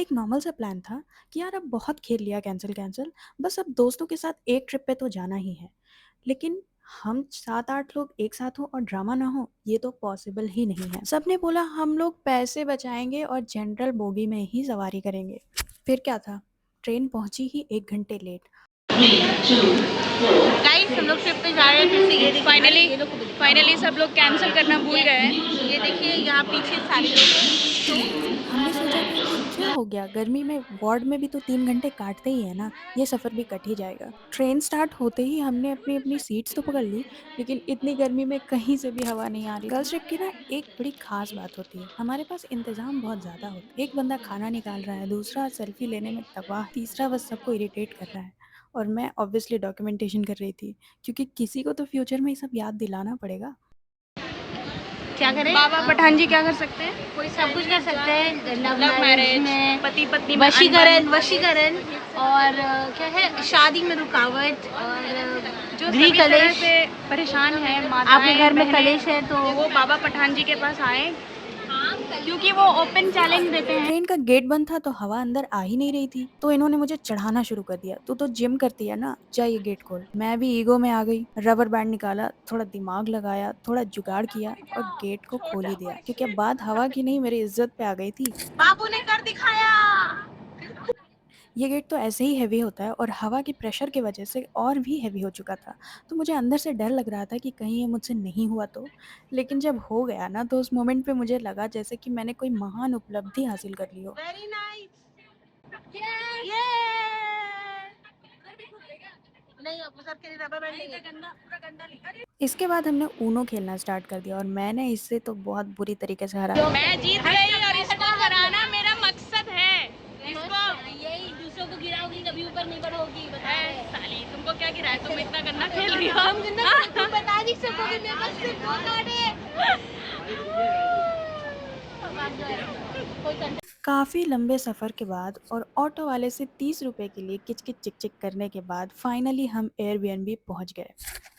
एक नॉर्मल सा प्लान था कि यार अब बहुत खेल लिया कैंसिल कैंसिल, बस अब दोस्तों के साथ एक ट्रिप पे तो जाना ही है। लेकिन हम 7-8 लोग एक साथ हो और ड्रामा ना हो, ये तो पॉसिबल ही नहीं है। सबने बोला हम लोग पैसे बचाएंगे और जनरल बोगी में ही सवारी करेंगे। फिर क्या था, ट्रेन पहुंची ही 1 घंटे लेट। गाइस हम लोग ट्रिप पे जा रहे थे, ये फाइनली सब लोग कैंसिल करना भूल गए हैं। ये देखिए यहाँ पीछे सारे लोग हैं। हमने सोचा था कि क्या हो गया, गर्मी में वार्ड में भी तो 3 घंटे काटते ही है ना, ये सफ़र भी कट ही जाएगा। ट्रेन स्टार्ट होते ही हमने अपनी अपनी सीट्स तो पकड़ ली, लेकिन इतनी गर्मी में कहीं से भी हवा नहीं आ रही। गर्ल्स ट्रिप की ना एक बड़ी खास बात होती है, हमारे पास इंतजाम बहुत ज़्यादा होता है। एक बंदा खाना निकाल रहा है, दूसरा सेल्फी लेने में तबाह, तीसरा बस सबको इरिटेट कर रहा है। और मैं ऑब्वियसली डॉक्यूमेंटेशन कर रही थी, क्योंकि किसी को तो फ्यूचर में ये सब याद दिलाना पड़ेगा। क्या करें? बाबा पठान जी क्या कर सकते हैं? कोई सब कुछ कर सकते हैं। लव मैरिज में, पति पत्नी में वशीकरण और क्या है, शादी में रुकावट और जो सभी तरह से परेशान है, आपके घर में कलेश है तो वो बाबा पठान जी के पास आए, क्योंकि वो ओपन चैलेंज देते हैं। ट्रेन का गेट बंद था तो हवा अंदर आ ही नहीं रही थी, तो इन्होंने मुझे चढ़ाना शुरू कर दिया। तू तो जिम करती है ना, चाहिए गेट खोल। मैं भी ईगो में आ गई, रबर बैंड निकाला, थोड़ा दिमाग लगाया, थोड़ा जुगाड़ किया और गेट को खोल ही दिया, क्योंकि अब बात हवा की नहीं मेरी इज्जत पे आ गई थी। बाबू ने कर दिखाया। ये गेट तो ऐसे ही हैवी होता है और हवा के प्रेशर की वजह से और भी हैवी हो चुका था, तो मुझे अंदर से डर लग रहा था कि कहीं ये मुझसे नहीं हुआ तो। लेकिन जब हो गया ना, तो उस मोमेंट पे मुझे लगा जैसे कि मैंने कोई महान उपलब्धि हासिल कर ली हो। Very nice. नहीं, अब सर के रबर बैंड नहीं है। पूरा गंदा नहीं। इसके बाद हमने ऊनो खेलना स्टार्ट कर दिया और मैंने इससे तो बहुत बुरी तरीके से हरा। मैं जीत गई और इसको हराना मेरा मकसद है। इसको यही दूसरों को गिराओगी, कभी ऊपर नहीं बढ़ोगी। साली तुमको क्या गिरा है? तुम इतना गंदा खेल रही हो। तुम बता नहीं सकोगे, मेरे पास सिर्फ 2 कार्ड है। काफ़ी लंबे सफ़र के बाद और ऑटो वाले से 30 रुपए के लिए किचकिच चिक करने के बाद फाइनली हम एयरबीएनबी पहुंच गए।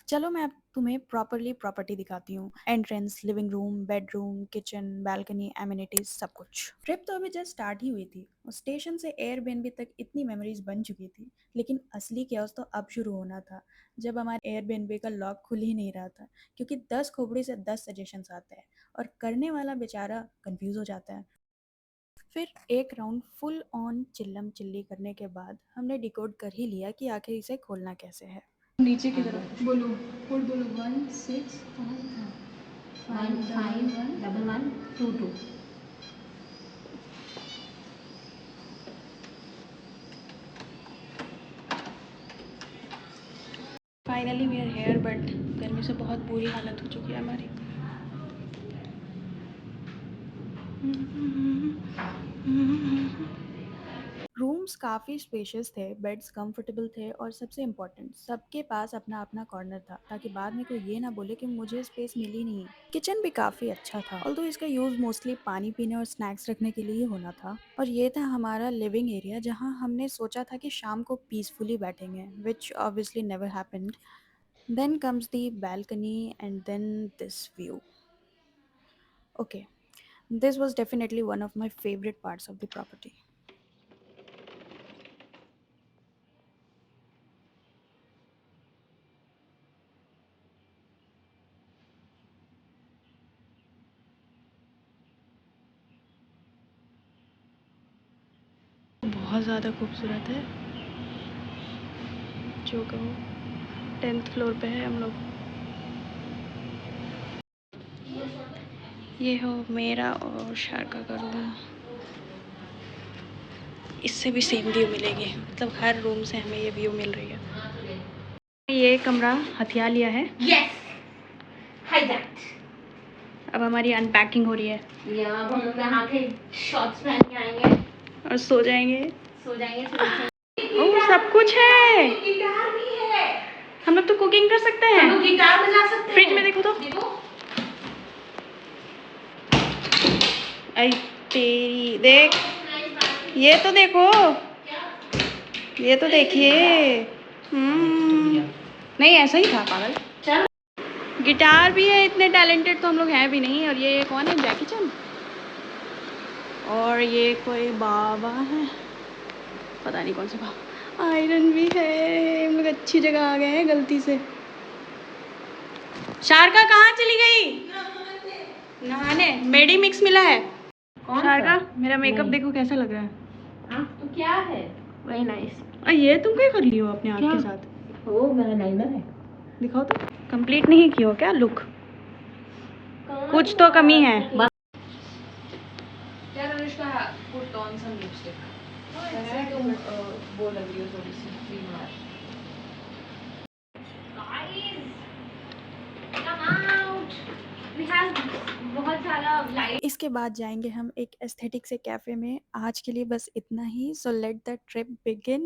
चलो मैं अब तुम्हें प्रॉपरली प्रॉपर्टी दिखाती हूँ। Entrance, living room, bedroom, kitchen, balcony, amenities, सब कुछ। ट्रिप तो अभी जस्ट स्टार्ट ही हुई थी और स्टेशन से एयरबीएनबी तक इतनी मेमोरीज बन चुकी थी, लेकिन असली chaos तो अब शुरू होना था, जब हमारे एयरबीएनबी का लॉक खुल ही नहीं रहा था, क्योंकि 10 खोपड़ी से 10 सजेशंस आते हैं और करने वाला बेचारा कंफ्यूज हो जाता है। फिर एक राउंड फुल ऑन चिल्लम चिल्ली करने के बाद हमने डिकोड कर ही लिया कि आखिर इसे खोलना कैसे है। नीचे की तरफ बोलो, कोड बोलो 1651511122। Finally we are here, but गर्मी से बहुत बुरी हालत हो चुकी है हमारी। रूम्स काफ़ी स्पेशियस थे, बेड्स कंफर्टेबल थे और सबसे इम्पोर्टेंट, सबके पास अपना अपना कॉर्नर था, ताकि बाद में कोई ये ना बोले कि मुझे स्पेस मिली नहीं। किचन भी काफ़ी अच्छा था, ऑल्दो इसका यूज़ मोस्टली पानी पीने और स्नैक्स रखने के लिए ही होना था। और ये था हमारा लिविंग एरिया, जहाँ हमने सोचा था कि शाम को पीसफुली बैठेंगे, which obviously never happened. Then comes the balcony and then this view. Okay, this was definitely one of my favorite parts of the property. बहुत ज़्यादा खूबसूरत है, जो कहो। 10th फ्लोर पे है हम लोग। ये हो मेरा और शारका का रूम। इससे भी सेम व्यू मिलेगी, मतलब हर रूम से हमें ये व्यू मिल रही है। ये कमरा हथिया लिया है। यस, अब हमारी अनपैकिंग हो रही है अब हम लोग नहा के शॉर्ट्स पहन के आएंगे और सो जाएंगे। सुबह। ओह, सब कुछ है। गिटार भी है। हम लोग तो कुकिंग कर सकते हैं। हम लोग गिटार बजा सकते हैं। फ्रिज में देखो तो। आई तेरी, देख, ये तो देखो, ये तो देखिए। नहीं, ऐसा ही था पागल। चल। गिटार भी है, इतने टैलेंटेड तो हम लोग हैं भी नहीं। और ये कौन है, जैकी चैन? और ये कोई बाबा है, पता नहीं कौन सा बाबा। आयरन भी है, हम लोग अच्छी जगह आ गए हैं गलती से। शारका कहाँ चली गई? नहाने। मेडी मिक्स मिला है। शारका मेरा मेकअप देखो कैसा लग रहा है। हाँ तो क्या है? Very nice. ये तुम क्या कर रही हो अपने आँख के साथ? वो मेरा लाइनर है। दिखाओ तो। कंप्लीट नहीं की हो क्या लुक? कुछ तो कमी है। यार Anushka put on some lipstick. वैसे तुम वो लग रही हो थोड़ी सी बीमार। बहुत सारा लाइट। इसके बाद जाएंगे हम एक एस्थेटिक से कैफे में। आज के लिए बस इतना ही। So let the trip begin.